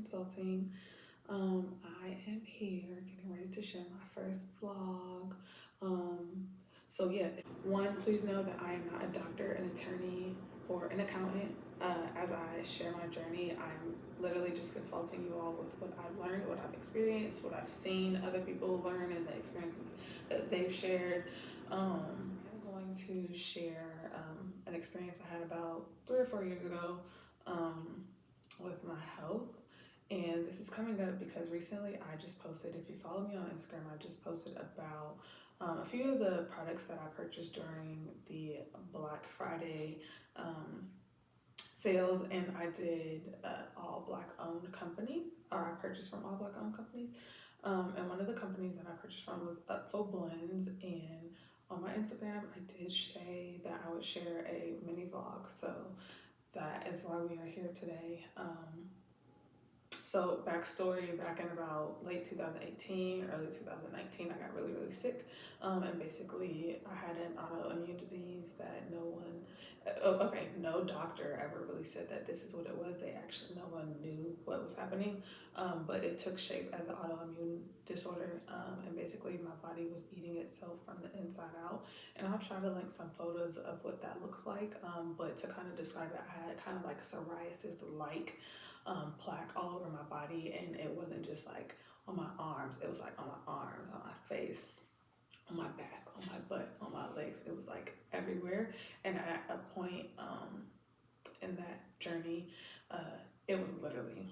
Consulting. I am here getting ready to share my first vlog. So yeah, one, please know that I am not a doctor, an attorney, or an accountant. As I share my journey, I'm literally just consulting you all with what I've learned, what I've experienced, what I've seen other people learn, and the experiences that they've shared. I'm going to share an experience I had about 3 or 4 years ago with my health. And this is coming up because recently I just posted, if you follow me on Instagram, I just posted about a few of the products that I purchased during the Black Friday sales, and I did all Black owned companies, or I purchased from all Black owned companies. And one of the companies that I purchased from was Upfulblends, and on my Instagram I did say that I would share a mini vlog, so that is why we are here today. So backstory, back in about late 2018, early 2019, I got really, really sick. And basically I had an autoimmune disease that no doctor ever really said that this is what it was. No one knew what was happening. But it took shape as an autoimmune disorder. And basically my body was eating itself from the inside out. And I'll try to link some photos of what that looks like. But to kind of describe it, I had kind of like psoriasis-like plaque all over my body, and it wasn't just like on my arms, it was like on my arms, on my face, on my back, on my butt, on my legs. It was like everywhere. And at a point in that journey, it was literally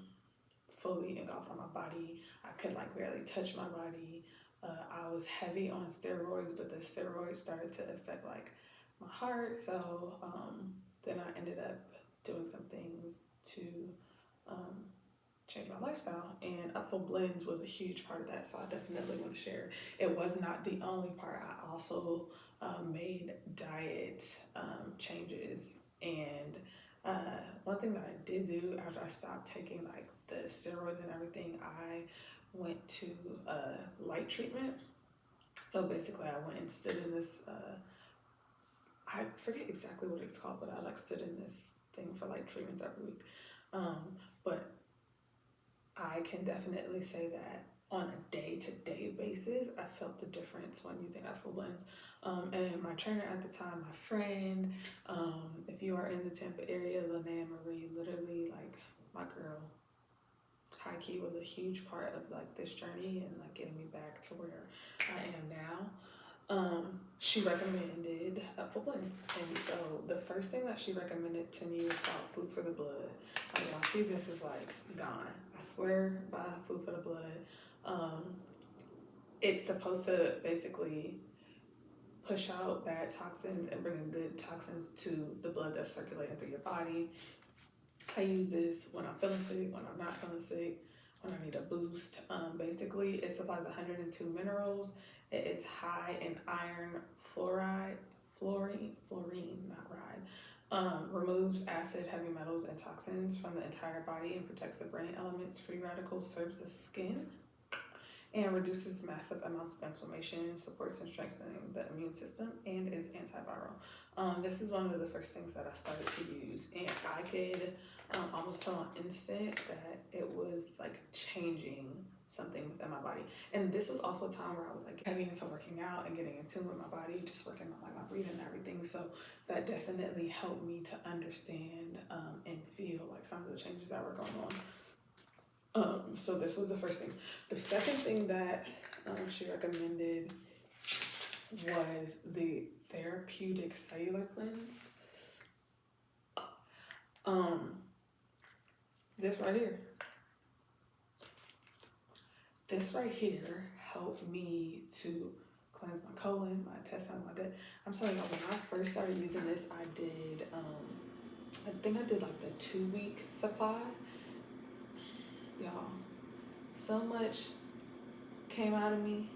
fully engulfed on my body. I could like barely touch my body. I was heavy on steroids, but the steroids started to affect like my heart. So then I ended up doing some things to change my lifestyle, and Upfulblends was a huge part of that, so I definitely want to share. It was not the only part. I also made diet changes, and one thing that I did do after I stopped taking like the steroids and everything, I went to light treatment. So basically I went and stood in this I forget exactly what it's called, but I like stood in this thing for light treatments every week. But I can definitely say that on a day-to-day basis, I felt the difference when using Upfulblends. And my trainer at the time, my friend, if you are in the Tampa area, Linnea Marie, literally like my girl, high key was a huge part of like this journey and like getting me back to where I am now. She recommended Upfulblends, and so the first thing that she recommended to me was called Food for the Blood. Like, y'all see, this is like gone. I swear by Food for the Blood. It's supposed to basically push out bad toxins and bring in good toxins to the blood that's circulating through your body. I use this when I'm feeling sick, when I'm not feeling sick, when I need a boost. Basically, it supplies 102 minerals. It is high in iron, fluorine, not ride. Removes acid, heavy metals, and toxins from the entire body and protects the brain elements, free radicals, serves the skin, and reduces massive amounts of inflammation, supports and strengthening the immune system, and is antiviral. This is one of the first things that I started to use, and I could almost tell on instant that it was like changing something within my body. And this was also a time where I was like heavy into working out and getting in tune with my body, just working on like my breathing and everything. So that definitely helped me to understand and feel like some of the changes that were going on. So this was the first thing. The second thing that she recommended was the Therapeutic cellular cleanse. This right here helped me to cleanse my colon, my intestine, my gut. I'm telling y'all, when I first started using this, I did, I think I did like the 2-week supply. Y'all, so much came out of me.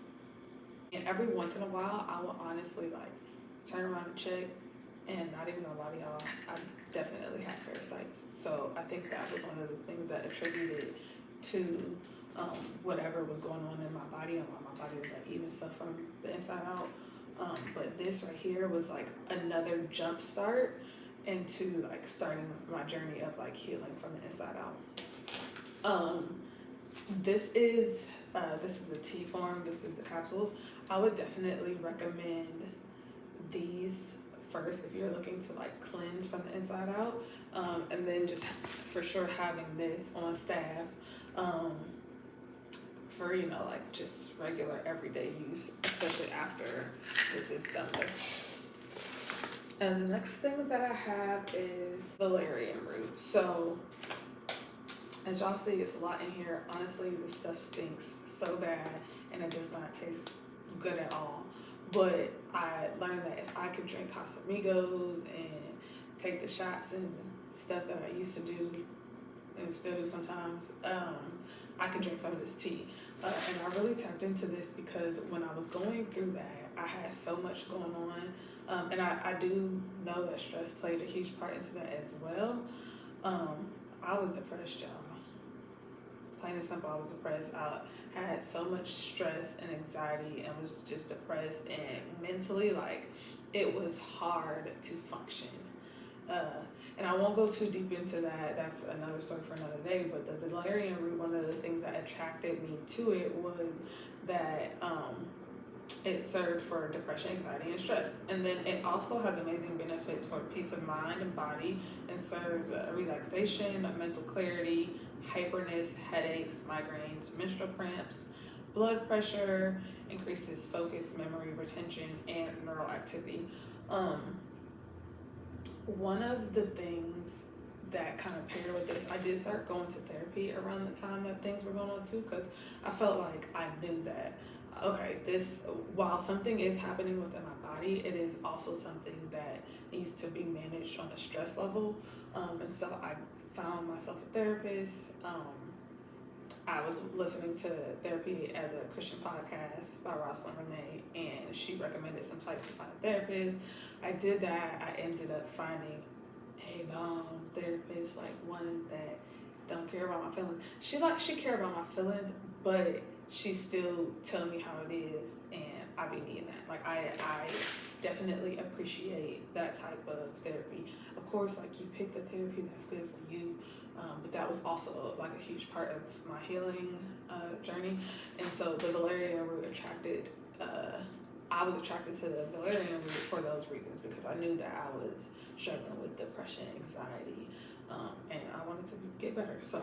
And every once in a while, I will honestly like turn around and check, and not even gonna lie to y'all, I definitely had parasites. So I think that was one of the things that attributed to whatever was going on in my body, and why my body was like eating stuff from the inside out. But this right here was like another jump start into like starting my journey of like healing from the inside out. Um, this is the tea form. This is the capsules. I would definitely recommend these first if you're looking to like cleanse from the inside out, and then just for sure having this on staff, for like just regular everyday use, especially after this is done with. And the next thing that I have is Valerian Root. So as y'all see, it's a lot in here. Honestly, this stuff stinks so bad and it does not taste good at all. But I learned that if I could drink Casamigos and take the shots and stuff that I used to do and still do sometimes, I could drink some of this tea. And I really tapped into this because when I was going through that, I had so much going on. And I do know that stress played a huge part into that as well. I was depressed, y'all. Plain and simple, I was depressed. I had so much stress and anxiety and was just depressed, and mentally, like, it was hard to function. And I won't go too deep into that. That's another story for another day. But the Valerian Root, one of the things that attracted me to it was that it served for depression, anxiety, and stress. And then it also has amazing benefits for peace of mind and body, and serves relaxation, mental clarity, hyperness, headaches, migraines, menstrual cramps, blood pressure, increases focus, memory, retention, and neural activity. One of the things that kind of paired with this, I did start going to therapy around the time that things were going on too, because I felt like I knew that, okay, this, while something is happening within my body, it is also something that needs to be managed on a stress level. And so I found myself a therapist. I was listening to Therapy as a Christian podcast by Rosalind Renee, and she recommended some sites to find a therapist. I did that. I ended up finding a bomb therapist, like one that don't care about my feelings. She care about my feelings, but she still tell me how it is, and I be needing that. Like I definitely appreciate that type of therapy. Of course, like you pick the therapy that's good for you. But that was also like a huge part of my healing journey. And so the Valerian Root I was attracted to the Valerian Root for those reasons, because I knew that I was struggling with depression, anxiety, and I wanted to get better. So,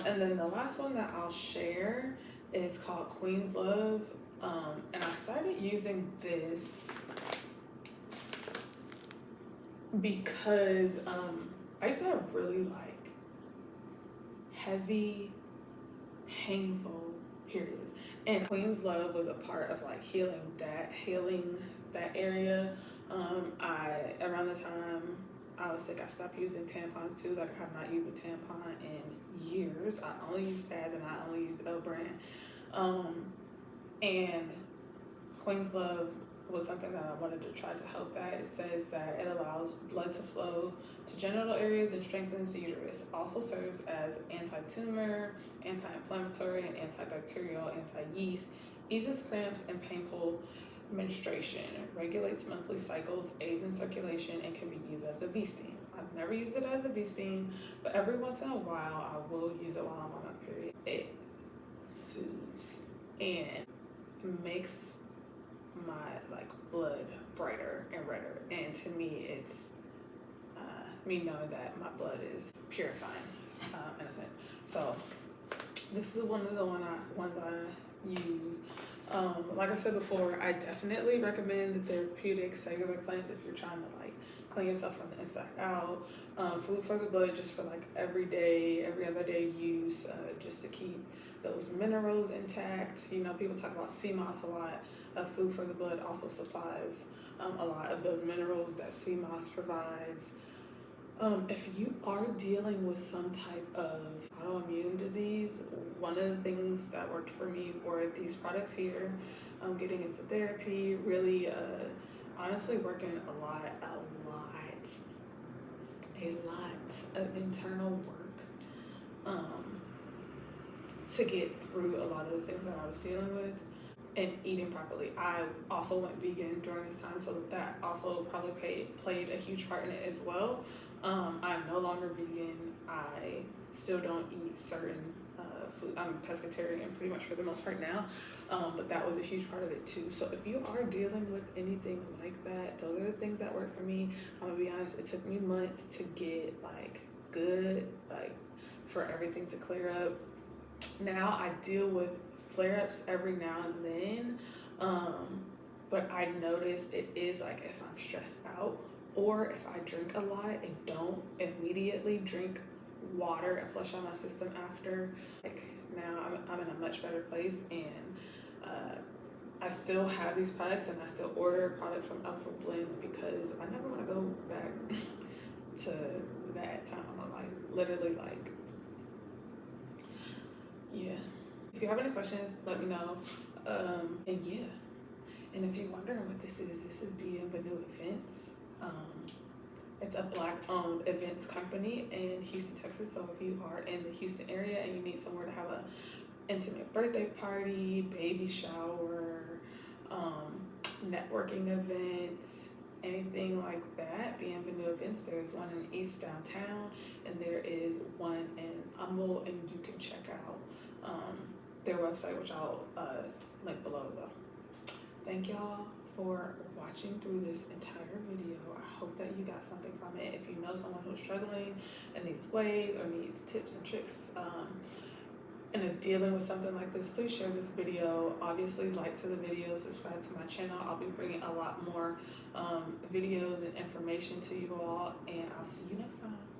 and then the last one that I'll share is called Queen's Love. And I started using this because I used to have really like heavy, painful periods, and Queen's Love was a part of like healing that area. Around the time I was sick, I stopped using tampons too. Like I have not used a tampon in years. I only use pads and I only use L brand. And Queen's Love was something that I wanted to try to help that. It says that it allows blood to flow to genital areas and strengthens the uterus. Also serves as anti-tumor, anti-inflammatory, and antibacterial, anti-yeast, eases cramps and painful menstruation, regulates monthly cycles, aids in circulation, and can be used as a bee sting. I've never used it as a bee sting, but every once in a while I will use it while I'm on my period. It soothes and makes my like blood brighter and redder, and to me it's me knowing that my blood is purifying in a sense. So this is one of the ones I use. Like I said before, I definitely recommend the Therapeutic cellular cleanse if you're trying to like clean yourself from the inside out. Food for the blood, just for like every other day use, just to keep those minerals intact. You know, people talk about sea moss a lot. Food for the blood also supplies a lot of those minerals that sea moss provides. If you are dealing with some type of autoimmune disease, one of the things that worked for me were these products here. Getting into therapy, really, honestly working a lot of internal work to get through a lot of the things that I was dealing with. and eating properly. I also went vegan during this time, so that also probably played a huge part in it as well. I'm no longer vegan. I still don't eat certain food. I'm pescatarian pretty much for the most part now, but that was a huge part of it too. So if you are dealing with anything like that, those are the things that work for me. I'm gonna be honest, it took me months to get like good, like for everything to clear up. Now I deal with flare-ups every now and then, but I notice it is like if I'm stressed out or if I drink a lot and don't immediately drink water and flush out my system after. Like now I'm in a much better place, and I still have these products and I still order product from Upfulblends because I never want to go back to that time. I'm like literally like, yeah. If you have any questions, let me know. And yeah. And if you're wondering what this is Bienvenue Events. It's a Black-owned events company in Houston, Texas. So if you are in the Houston area and you need somewhere to have a intimate birthday party, baby shower, networking event, anything like that, Bienvenue Events. There's one in East Downtown, and there is one in Humble, and you can check out their website, which I'll link below as well. Thank y'all for watching through this entire video. I hope that you got something from it. If you know someone who's struggling and needs ways or needs tips and tricks and is dealing with something like this, please share this video. Obviously, like to the video, subscribe to my channel. I'll be bringing a lot more videos and information to you all, and I'll see you next time.